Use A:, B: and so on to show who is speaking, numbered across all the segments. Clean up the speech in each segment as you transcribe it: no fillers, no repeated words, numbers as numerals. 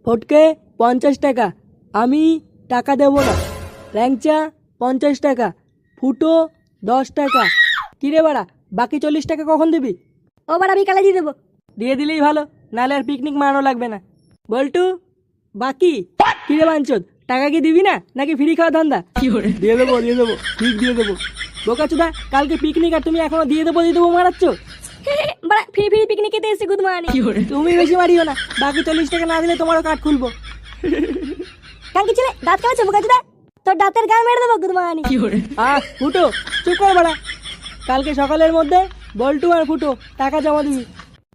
A: ফটকে 50 টাকা, আমি টাকা দেবো না। ল্যাংচা 50 টাকা, ফুটো 10 টাকা। কিরে বাড়া, বাকি 40 টাকা কখন দিবি?
B: ও বাড়া বিকালে দিয়ে দেবো।
A: দিয়ে দিলেই ভালো, নাহলে আর পিকনিক মারানো লাগবে না। বল্টু, বাকি কিরে বাঞ্চদ, টাকা কি দিবি না নাকি ফ্রি খাওয়া ধান্দা? দিয়ে দেবো ঠিক দিয়ে দেবো। বোকাচোদা, কালকে পিকনিক আর তুমি এখনো দিয়ে দেবো মারাচ্ছ।
B: বাড়া ফ্রি ফ্রি পিকনিক খেতে এসেছি গুদমানি।
A: তুমি বেশি মারিও না, বাকি 40 টাকা না দিলে তোমারও কার্ড খুলবো।
B: কাঙ্কি ছেলে দাঁত কামাচ্ছে বোকাচোদা, তোর দাঁতের গান মেরে দেবো গুদমানি।
A: ফুটো চুপ কর বাড়া। কালকে সকালের মধ্যে বল্টু আর ফুটো টাকা জমা দিবি,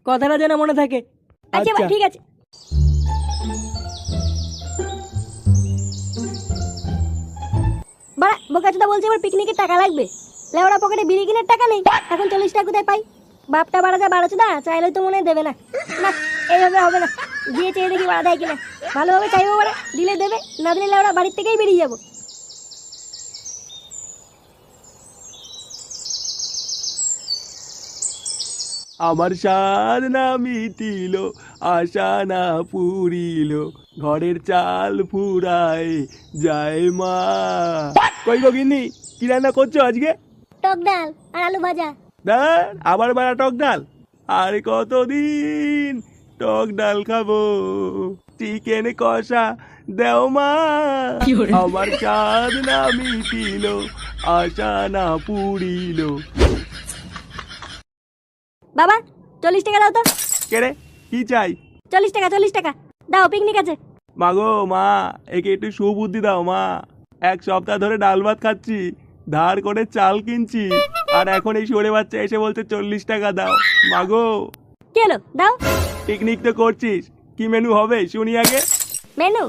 A: কথাটা যেন মনে থাকে।
B: আচ্ছা বাড়া ঠিক আছে। বাড়া বোকাচোদা বলছে এবার পিকনিকের টাকা লাগবে। লেওড়া পকেটে বিড়ি কিনের টাকা নেই, এখন 40 টাকা কোথায় পাই? বাপটা বাড়া যা বাড়াচোদা, চাইলেও তো মনে হয় দেবে না। না এইভাবে হবে না, গিয়ে চেয়ে দেখি বাড়া দেয় কিনা। ভালোভাবে চাইবো বাড়া, দিলে দেবে, না দিলে লেওড়া বাড়ির থেকেই বেরিয়ে যাবো।
C: আমার স্বাদ না মিটিল, আশা না পুরিল, ঘরের চাল ফুরায় যায় মা। কই গো গিন্নি, কি রান্না করছো আজকে?
B: টক ডাল আর আলু ভাজা।
C: ডাল? আবার বাড়া টক ডাল? আর কতদিন টক ডাল খাবো? চিকেন কষা দেও মা। আমার স্বাদ না মিটিল, আশা না পুরিল।
B: বাবা 40 টাকা দাও তো।
C: কেরে কি চাই?
B: 40 টাকা দাও, পিকনিক আছে।
C: মাগো মা, একে একটু সুবুদ্ধি দাও মা। 1 সপ্তাহ ধরে ডাল ভাত খাচ্ছি, ধার করে চাল কিনছি, আর এখন এই সরে বাচ্চা এসে বলছে 40 টাকা দাও। মাগো,
B: কি হলো দাও।
C: পিকনিক তো করছিস, কি মেনু হবে শুনি আগে।
B: মেনু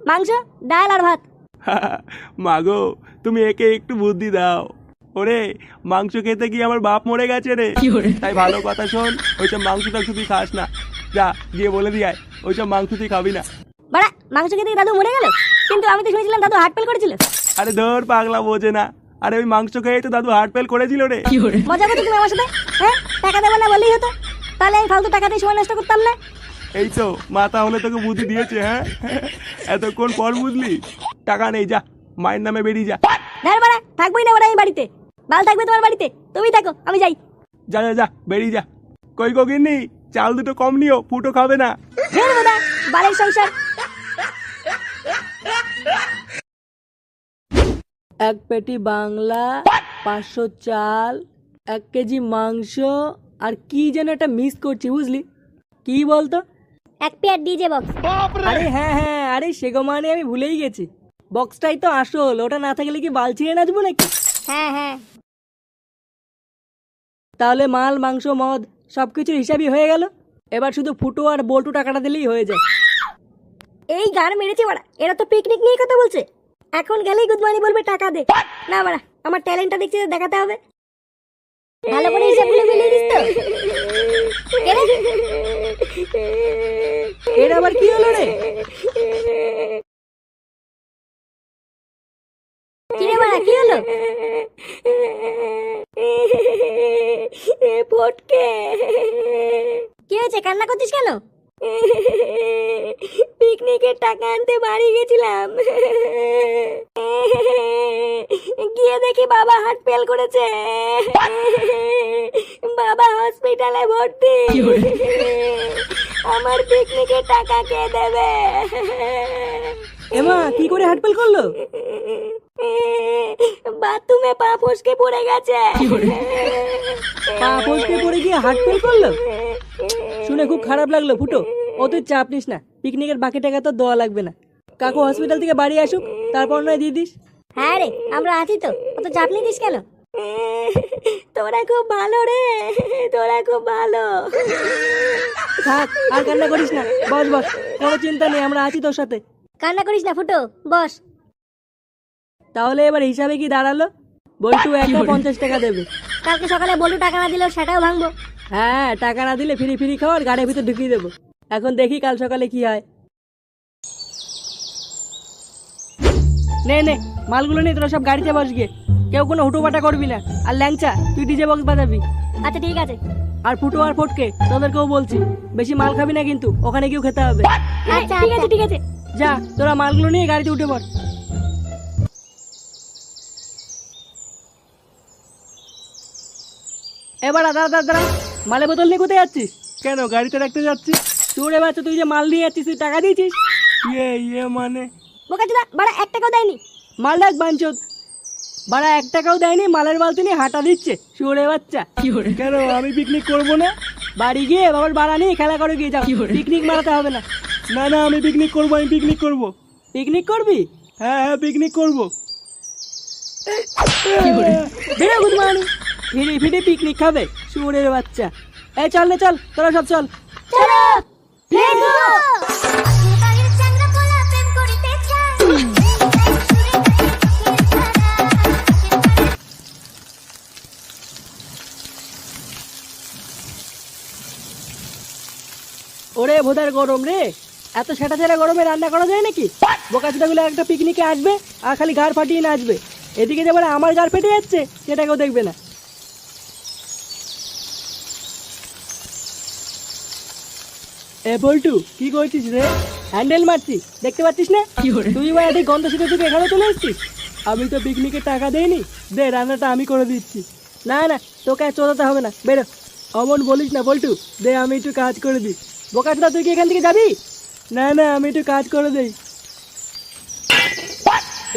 B: মাংস, ডাল আর ভাত।
C: মাগো, তুমি একে একটু বুদ্ধি দাও। ওরে, মাংস খেতে গিয়ে আমার বাপ মরে গেছে রে। তাই ভালো কথা শোন, ওইসব মাংস টাংস তুই খাস না। যা গিয়ে বলে দিয়ে আয়, ওইসব মাংস তুই খাবি না।
B: বাড়া মাংস খেতে দাদু মরে গেল, কিন্তু আমি তো শুনেছিলাম দাদু হার্ট ফেল করেছিল।
C: আরে ধর পাগলা, বোঝে না। আরে ওই মাংস খেয়ে তো দাদু হার্ট ফেল করেছিল রে।
B: মজা করছো তুমি আমার সাথে? হ্যাঁ, টাকা দেবো না বললেই হতো, তাহলে আমি ফালতু টাকা দিয়ে সময় নষ্ট করতাম না।
C: এই তো মাথা হলে তোকে বুদ্ধি দিয়েছে। হ্যাঁ, এতক্ষণ পর বুঝলি? টাকা নেই, যা মায়ের নামে বেরিয়ে যা।
B: ধর বাড়া, থাকবোই না বাড়া আমি বাড়িতে। বাল থাকবে তোমার বাড়িতে, তুমি থাকো, আমি যাই।
C: যা যা যা, বেরিয়ে যা। কই গো গিন্নি, চাল দুটো কম নিও, ফুটো খাবে না।
B: ধর বোদা, বালের সংসার।
A: 1 পেটি বাংলা, 500 চাল, 1 কেজি মাংস, আর কি যেন একটা মিস করছি বুঝলি। কি বলতো?
B: 1 পেয়ার ডিজে বক্স।
A: আরে হ্যাঁ, আরে সেগো মানে আমি ভুলেই গেছি। বক্সটাই তো আসল, ওটা না থাকলে কি বাল ছিঁড়ে নাচবো নাকি?
B: হ্যাঁ।
A: তাহলে মাল, মাংস, মদ সবকিছুর হিসাবই হয়ে গেল। এবার শুধু ফুটো আর বল্টু টাকাটা দিলেই হয়ে যায়।
B: এই গান মেরেছে বাড়া, এরা তো পিকনিক নিয়ে কথা বলছে। এখন গেলেই গুদমানি বলবে টাকা দে। না বাড়া, আমার ট্যালেন্টটা দেখছি, দেখাতে হবে। ভালো করে হিসাবগুলো মিলিয়ে দিস তো।
A: এটা আবার কি হলো রে?
B: কিরে বাড়া, কি হলো? ফটকে, কি হয়েছে, কান্না করছিস কেন? পিকনিকের টাকা আনতে বাড়ি গেছিলাম, গিয়ে দেখি বাবা হার্ট ফেল করেছে। বাবা হসপিটালে ভর্তি। আমার পিকনিকের টাকা কে দেবে?
A: এমা, কি করে হার্টফেল করলো?
B: বাথরুমে পা ফসকে পড়ে গেছে।
A: পা ফসকে পড়ে গিয়ে হার্টফেল করলো? শুনে খুব খারাপ লাগলো ফুটো। ও তুই চাপ নিস না, পিকনিকের বাকি টাকা তো দেওয়া লাগবে না। কাকু হসপিটাল থেকে বাড়ি আসুক, তারপর নয় দিয়ে দিস।
B: হ্যাঁ রে, আমরা আছি তো, অত চাপ নিতিস কেন? তোরা খুব ভালো রে, তোরা খুব ভালো।
A: থাক, আর কান্না করিস না, বস, কোনো চিন্তা নেই, আমরা আছি তোর সাথে।
B: কান্না করিস না ফুটো, বস।
A: তাহলে এবার হিসাবে কি দাঁড়ালো? বল্টু একা 50 টাকা দেবে।
B: কালকে সকালে বলু টাকা না দিলেও সেটাও ভাঙবো।
A: হ্যাঁ, টাকা না দিলে ফ্রি খাওয়ার গাড়ির ভিতর ঢুকিয়ে দেবো। এখন দেখি কাল সকালে কি হয়। নে মালগুলো নেই, তোরা সব গাড়িতে বস গিয়ে। কেউ কোনো হুটোপাটা করবি না। আর ল্যাংচা, তুই ডিজে বক্স বাজাবি।
B: আচ্ছা ঠিক আছে।
A: আর ফুটো আর ফটকে তোদেরকেও বলছি, বেশি মাল খাবি না কিন্তু, ওখানে গিয়েও খেতে হবে।
B: আচ্ছা ঠিক আছে ঠিক আছে।
A: যা তোরা মালগুলো নিয়ে গাড়িতে উঠে পড়। এবার দাঁড়া দাঁড়া দাঁড়া, মালের বোতল নিয়ে কোথায় যাচ্ছিস?
C: কেন গাড়িতে রাখতে যাচ্ছি?
A: চোরে বাচ্চা, তুই যে মাল নিয়ে যাচ্ছিস তুই টাকা দিয়েছিস?
C: ইয়ে মানে
B: বোকাচোদা বাড়া 1 টাকাও দেয়নি।
A: মাল ডাক বাঞ্চোদ, বাড়া 1 টাকাও দেয়নি, মালের বালতি নিয়ে হাঁটা দিচ্ছে চোরে বাচ্চা।
C: কেন আমি পিকনিক করবো না?
A: বাড়ি গিয়ে বাবার বাড়া নিয়ে খেলা করে গিয়ে যাও, পিকনিক মারাতে হবে না।
C: না না আমি পিকনিক করবো, আমি পিকনিক করবো।
A: পিকনিক করবি?
C: হ্যাঁ পিকনিক করবো।
A: বেরো গুদমানি, ফিরে ফিরে পিকনিক খাবে চোরের বাচ্চা। এই চল রে চল, তোরা সব চল।
B: চলো লেটস গো।
A: ওরে ভোদার গরম রে, এত সেটা ছেড়া গরমে রান্না করা যায় নাকি? বোকাচোদাগুলো একটা পিকনিকে আসবে আর খালি গাড় ফাটিয়ে নাচবে, এদিকে যেবার আমার গাড় ফেটে যাচ্ছে সেটা কেউ দেখবে না। এ বল্টু কি করছিস রে? হ্যান্ডেল মারছি, দেখতে পাচ্ছিস না? তুই বা এদিকে গন্ধ শুকে শুকে এখানে চলে এসছিস। আমি তো পিকনিকে টাকা দেইনি, দে রান্নাটা আমি করে দিচ্ছি। না না তোকে আর চোদাতে হবে না, বেরো। অমন বলিস না বল্টু, দে আমি একটু কাজ করে দিই। বোকাচোদা তুই কি এখান থেকে যাবি? না না আমি একটু কাজ করে দেই।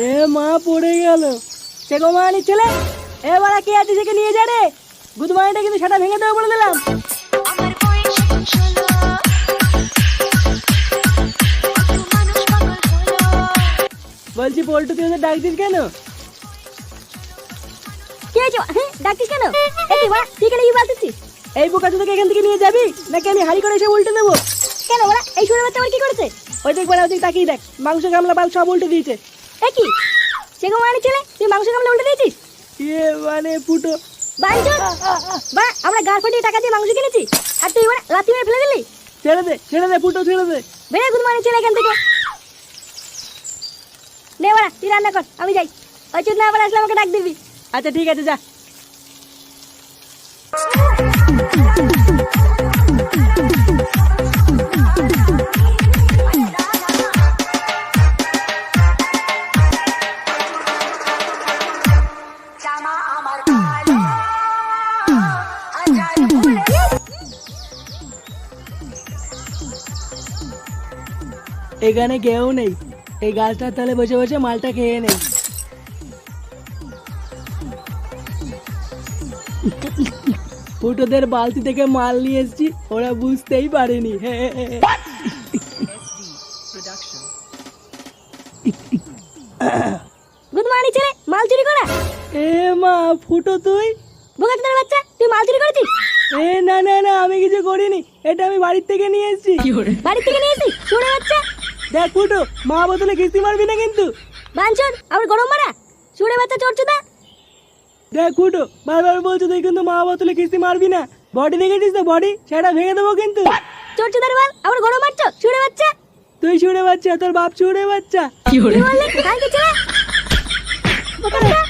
A: এ মা পড়ে গেল, সে গো মানি ছেলে, এ বাড়া কে আছে সেকে নিয়ে যা রে। গুদমানিটা কিন্তু সেটা ভেঙে দেবো বলে দিলাম। বলছি পল্টু তুই ওদের ডাকছিস কেন?
B: কি হয়েছে? হ্যাঁ ডাকছিস কেন? এই কি বাড়া তুই কেন এই বলছিস?
A: এই বোকাচোদাকে এখান থেকে নিয়ে যাবি নাকি আমি হাড়ি করে এসে উল্টে দেবো?
B: কেন বাড়া এই শুনে বাচ্চা আবার কি করেছে?
A: ওই দেখ বাড়া, ওদিকে তাকিয়ে দেখ, মাংস গামলা বাল সব উল্টে দিয়েছে।
B: এ কি সেগো মানি ছেলে, তুই মাংস কামলা উল্টে দিয়েছিস?
A: ইয়ে মানে ফুটো,
B: বাঞ্চোদ বাড়া, আমরা গাড় ফাটিয়ে টাকা দিয়ে মাংস কিনেছি আর তুই বাড়া লাথি মেরে ফেলে দিলি।
A: ছেড়ে দে ফুটো, ছেড়ে দে।
B: বেরে গুড মর্নিং ছেলে এখান থেকে। নে বাড়া তুই রান্না কর, আমি যাই। ওই চোদ না আবার আসলে আমাকে ডাক দিবি।
A: আচ্ছা ঠিক আছে যা। এখানে কেউ নেই, এই গাছটার তলে বসে বসে মালটা খেয়ে নেই। ফুটোদের বালতি থেকে মাল নিয়ে এসেছি, ওরা বুঝতেই পারেনি।
B: গুড মর্নিং ছেলে, মাল চুরি করা।
A: এ মা ফুটো তুই?
B: বোকাচোদার বাচ্চা তুই মাল চুরি করেছিস?
A: এ না না না আমি কিছু করিনি, এটা আমি বাড়ির থেকে নিয়ে এসেছি।
B: বাড়ি থেকে নিয়ে এসেছিস শুনে বাচ্চা?
A: দেখ ফুটো, মা বোতলে কিস্তি মারবি না কিন্তু।
B: বাঞ্চোদ আবার গরম মারা শুনে বাচ্চা চোরচোদা।
A: দেখ ফুটো, বারবার বলছো তুই কিন্তু মা বোতলে কিস্তি মারবি না। বডি দেখেছিস তো বডি, সেটা ভেঙে দেবো কিন্তু।
B: চোরচোদার বাল আবার গরম মারছো শুনে বাচ্চা।
A: তুই শুনে বাচ্চা, তোর বাপ শুনে বাচ্চা।
B: কি বললি? কালকে ছেলে বোকাচোদা।